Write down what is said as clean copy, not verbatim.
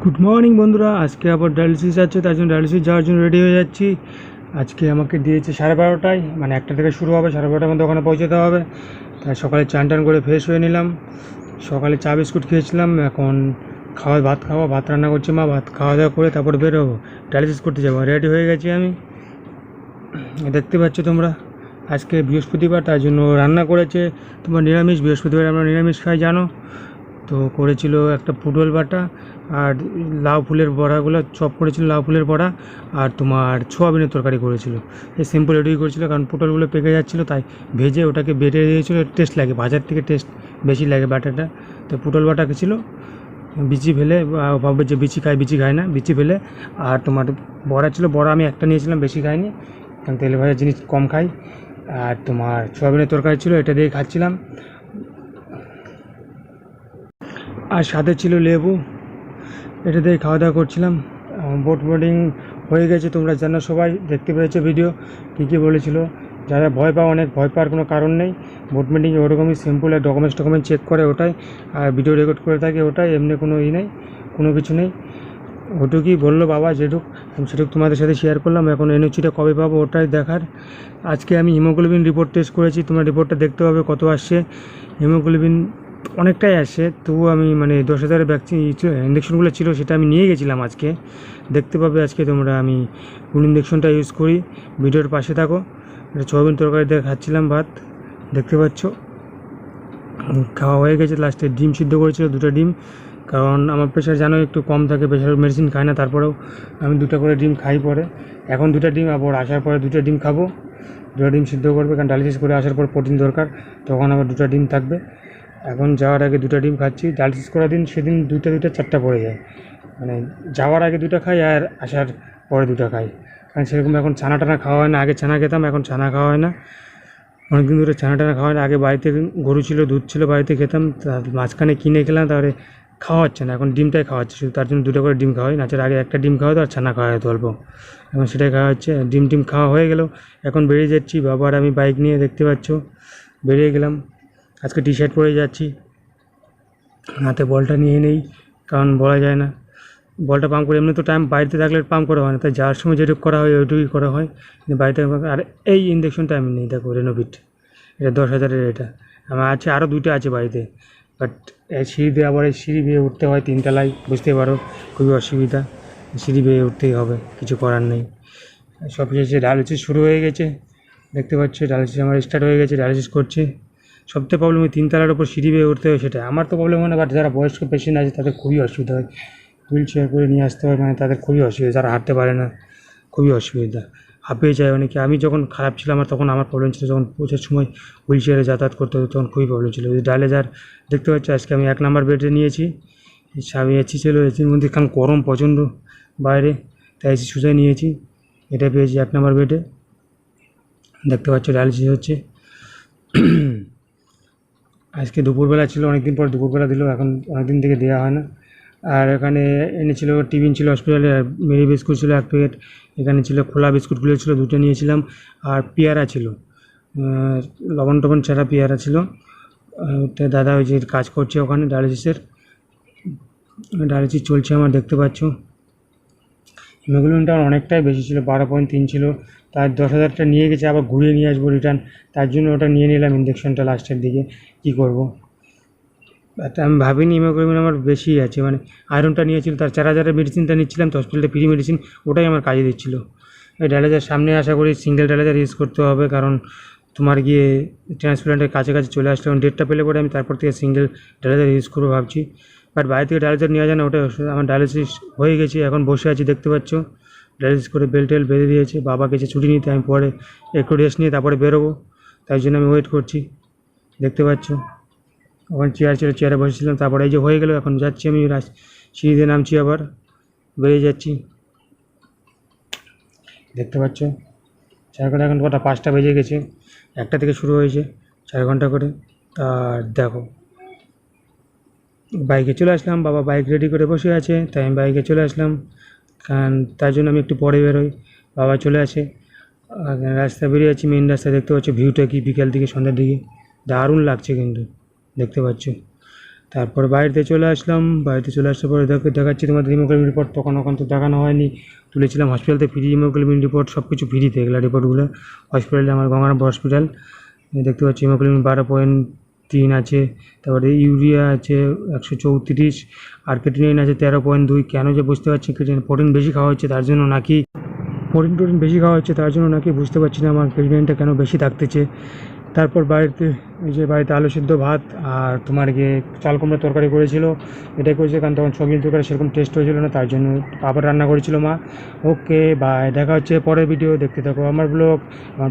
Good morning বন্ধুরা, আজকে আবার ডায়ালিসিস আছে, তার জন্য ডায়ালিসিস যাওয়ার জন্য রেডি হয়ে যাচ্ছি। আজকে আমাকে দিয়েছে 12:30টায়, মানে 1টা থেকে শুরু হবে, 12:30টার মধ্যে ওখানে পৌঁছাতে হবে। তাই সকালে চান টান করে ফ্রেশ হয়ে নিলাম। সকালে চা বিস্কুট খেয়েছিলাম, এখন ভাত রান্না করছি মা, ভাত খাওয়া দাওয়া করে তারপর বেরোবো, ডায়ালিসিস করতে যাবো। রেডি হয়ে গেছি আমি, দেখতে পাচ্ছ তোমরা। আজকে বৃহস্পতিবার, তার জন্য রান্না করেছে তোমার নিরামিষ। বৃহস্পতিবার আমরা নিরামিষ খাই জানো তো। করেছিল একটা পটল বাটা আর লাউ ফুলের বড়াগুলো চপ করেছিল, লাউ ফুলের বড়া, আর তোমার সোয়াবিনের তরকারি করেছিল। এই সিম্পল এটুকুই করেছিল, কারণ পটলগুলো পেকে যাচ্ছিলো, তাই ভেজে ওটাকে বেটে দিয়েছিলো। টেস্ট লাগে, বাজার থেকে টেস্ট বেশি লাগে বাটাটা। তো পটল বাটা ছিল, বিচি ফেলে, ভাববে যে বিচি খায় না, বিচি ফেলে। আর তোমার বড়া ছিল, বড়া আমি একটা নিয়েছিলাম, বেশি খাইনি, কারণ তেলে ভাজা জিনিস কম খাই। আর তোমার সোয়াবিনের তরকারি ছিল, এটা দিয়ে খাচ্ছিলাম। আর সাথে ছিল লেবু, এটা দিয়ে খাওয়া দাওয়া করছিলাম। বোটিং হয়ে গেছে, তোমরা জানো, সবাই দেখতে পেয়েছো ভিডিও কী কী বলেছিল। যারা ভয় পাও, অনেক ভয় পাওয়ার কোনো কারণ নেই। বোট মিটিংয়ে ওরকমই সিম্পল, আর ডকুমেন্টস চেক করে ওটাই, আর ভিডিও রেকর্ড করে থাকে ওটাই, এমনি কোনো নেই, কোনো কিছু নেই। ওটুকুই বললো বাবা, যেটুক আমি সেটুক তোমাদের সাথে শেয়ার করলাম। এখন এনওসিটা কবে পাবো ওটাই দেখার। আজকে আমি হিমোগ্লোবিন রিপোর্ট টেস্ট করেছি, তোমার রিপোর্টটা দেখতে হবে কত আসছে। হিমোগ্লোবিন অনেকটাই আসছে, তবুও আমি মানে 10,000 ভ্যাকসিন ইঞ্জেকশনগুলো ছিল, সেটা আমি নিয়ে গেছিলাম আজকে। দেখতে পাবে আজকে তোমরা আমি কোন ইঞ্জেকশনটা ইউজ করি। ভিডিওর পাশে থাকো। এটা সোয়াবিন তরকারি দিয়ে খাচ্ছিলাম ভাত, দেখতে পাচ্ছ। খাওয়া হয়ে গেছে। লাস্টে ডিম সিদ্ধ করেছিল, 2টা ডিম, কারণ আমার প্রেশার জানো একটু কম থাকে, প্রেশার মেডিসিন খাই না, তারপরেও আমি 2টা করে ডিম খাই পরে। এখন 2টা ডিম, আবার আসার পরে 2টা ডিম খাবো। 2টা ডিম সিদ্ধ করবে, কারণ ডায়ালিসিস করে আসার পর প্রোটিন দরকার, তখন আবার 2টা ডিম থাকবে। এখন যাওয়ার আগে 2টা ডিম খাচ্ছি। ডায়ালিসিস করার দিন সেদিন 2টা 4টা পড়ে যায়, মানে যাওয়ার আগে 2টা খাই আর আসার পরে 2টা খাই। কারণ সেরকম এখন ছানা টানা খাওয়া হয় না, আগে ছানা খেতাম, এখন ছানা খাওয়া হয় না। অনেকদিন ধরে ছানা টানা খাওয়া হয় না। আগে বাড়িতে গরু ছিল, দুধ ছিল, বাড়িতে খেতাম, তার মাঝখানে কিনে খেলাম, তারপরে খাওয়া হচ্ছে না, এখন ডিমটাই খাওয়া হচ্ছে শুধু। তার জন্য 2টা করে ডিম খাওয়া হয়, নাচের আগে একটা ডিম খাওয়া হতো আর ছানা খাওয়া হতো অল্প, এখন সেটাই খাওয়া হচ্ছে। ডিম খাওয়া হয়ে গেল, এখন বেরিয়ে যাচ্ছি। বাবার আমি বাইক নিয়ে, দেখতে পাচ্ছ, বেরিয়ে গেলাম। আজকে টি শার্ট পরে যাচ্ছি, হাতে বলটা নিয়ে নেই, কারণ বলা যায় না, বলটা পাম্প করে এমনি তো টাইম বাড়িতে থাকলে পাম্প করা হয় না, তাই যাওয়ার সময় যেটুকু করা হয় ওইটুকুই করা হয়, কিন্তু বাড়িতে। আর এই ইঞ্জেকশনটা আমি নেই, দেখো রেনোভিট, এটা 10,000-এর। এটা আমার আছে, আরও 2টা আছে বাড়িতে, বাট এই সিঁড়ি দিয়ে, আবার এই সিঁড়ি বেয়ে উঠতে হয় 3তলায়, বুঝতে পারো খুবই অসুবিধা। সিঁড়ি বেয়ে উঠতেই হবে, কিছু করার নেই। সব শেষে ডায়ালিসিস শুরু হয়ে গেছে, দেখতে পাচ্ছি। ডায়ালিসিস আমার স্টার্ট হয়ে গেছে, ডায়ালিসিস করছি। সবথেকে প্রবলেম ওই 3তলার ওপর সিঁড়ি বেয়ে উঠতে হয়, সেটা আমার তো প্রবলেম হয় না, বাট যারা বয়স্ক পেশেন্ট আছে তাদের খুবই অসুবিধা হয়। হুইল চেয়ার করে নিয়ে আসতে হয়, মানে তাদের খুবই অসুবিধা, যারা হাঁটতে পারে না, খুবই অসুবিধা, হাঁপিয়ে যায় অনেকে। আমি যখন খারাপ ছিল আমার, তখন আমার প্রবলেম ছিল, যখন প্রচুর সময় হুইল চেয়ারে যাতায়াত করতে হতো, তখন খুবই প্রবলেম ছিল। ডায়ালিজার দেখতে পাচ্ছি, আজকে আমি 1 নম্বর বেডে নিয়েছি। স্বামী এসি ছিল, এসির মধ্যে কারণ গরম প্রচণ্ড বাইরে, তাই এসি সুজায় নিয়েছি। এটা পেয়েছি 1 নম্বর বেডে, দেখতে পাচ্ছ ডায়ালিসিস হচ্ছে। আজকে দুপুরবেলা ছিল, অনেকদিন পর দুপুরবেলা দিল, এখন অনেকদিন থেকে দেওয়া হয় না। আর এখানে এনেছিল টিফিন ছিল হসপিটালে, আর মেরি বিস্কুট ছিল 1 প্যাকেট। এখানে ছিল খোলা বিস্কুটগুলো ছিল, 2টো নিয়েছিলাম। আর পেয়ারা ছিল, লবণ টবণ ছাড়া পেয়ারা ছিল। ওটা দাদা ওই যে কাজ করছে ওখানে ডায়ালিসিসের, ডায়ালিসিস চলছে আমার, দেখতে পাচ্ছ। হিমোগ্লোবিনটা অনেকটাই বেশি ছিল, 12.3 ছিল। তার 10,000টা নিয়ে গেছে, আবার ঘুরিয়ে নিয়ে আসবো রিটার্ন, তার জন্য ওটা নিয়ে নিলাম ইঞ্জেকশনটা লাস্টের দিকে। কী করব, আমি ভাবিনি হিমোগ্লোবিন আমার বেশি আছে, মানে আয়রনটা নিয়েছিল, তার 4,000-এর মেডিসিনটা নিচ্ছিলাম তো হসপিটালে, ফ্রি মেডিসিন, ওটাই আমার কাজে দিচ্ছিলো। এই ডায়ালিজার সামনে আশা করি সিঙ্গেল ডায়ালিজার ইউজ করতে হবে, কারণ তোমার গিয়ে ট্রান্সপ্লান্টের কাছাকাছি চলে আসলে, এবং ডেটটা পেলে পরে আমি তারপর থেকে সিঙ্গেল ডায়ালিজার ইউজ করবো ভাবছি। বাট বাইরে থেকে ডায়ালিজার নেওয়া যায় না, ওটাই আমার ডায়ালিসিস হয়ে গেছে, এখন বসে আছি, দেখতে পাচ্ছ। ডায়ালিসিস করে বেল টেল বেঁধে দিয়েছে, বাবা গেছে ছুটি নিতে, আমি পরে একটু রেস্ট নিয়ে তারপরে বেরোবো, তাই জন্য আমি ওয়েট করছি, দেখতে পাচ্ছ। ওখানে চেয়ার ছিল, চেয়ারে বসেছিলাম, তারপরে এই যে হয়ে গেল, এখন যাচ্ছি আমি সিঁড়ি দিয়ে নামছি, আবার বেরিয়ে যাচ্ছি, দেখতে পাচ্ছ। 4 ঘন্টা, এখন কটা 5টা বেজে গেছে, 1টা থেকে শুরু হয়েছে, 4 ঘন্টা করে। আর দেখো, বাইকে চলে আসলাম, বাবা বাইক রেডি করে বসে আছে, তাই আমি বাইকে চলে আসলাম, কারণ তার জন্য আমি একটু পরে বেরোই, বাবা চলে আসে। রাস্তা বেরিয়ে আছি, মেন রাস্তায়, দেখতে পাচ্ছ ভিউটা কি, বিকেল দিকে সন্ধ্যার দিকে দারুণ লাগছে কিন্তু, দেখতে পাচ্ছ। তারপর বাড়িতে চলে আসলাম, বাড়িতে চলে আসার পরে দেখাচ্ছি তোমাদের হিমোগ্লোবিন রিপোর্ট। তখন তো দেখানো হয়নি, তুলেছিলাম হসপিটালতে ফ্রি হিমোগ্লোবিন রিপোর্ট, সব কিছু ফ্রিতে এগুলো রিপোর্টগুলো হসপিটালে, আমার গঙ্গারামপুর হসপিটাল। দেখতে পাচ্ছি হিমোগ্লোবিন 12.3 আছে, তারপরে ইউরিয়া আছে 134, আর ক্রিয়েটিনিন আছে 13.2। কেন যে বুঝতে পারছি, প্রোটিন বেশি খাওয়া হচ্ছে তার জন্য নাকি, প্রোটিন বেশি খাওয়া হচ্ছে তার জন্য নাকি বুঝতে পারছি না আমার ক্রিয়েটিনিনটা কেন বেশি থাকতেছে। তারপর বাড়িতে এই যে বাড়িতে আলু সিদ্ধ ভাত আর তোমার গিয়ে চাল কুমড়োর তরকারি করেছিল, এটাই করেছে কারণ তখন সবজির তরকারি সেরকম টেস্ট হয়েছিল না, তার জন্য আবার রান্না করেছিল মা। ওকে বাই, দেখা হচ্ছে পরের ভিডিও, দেখতে থাকো আমার ব্লগ। আমার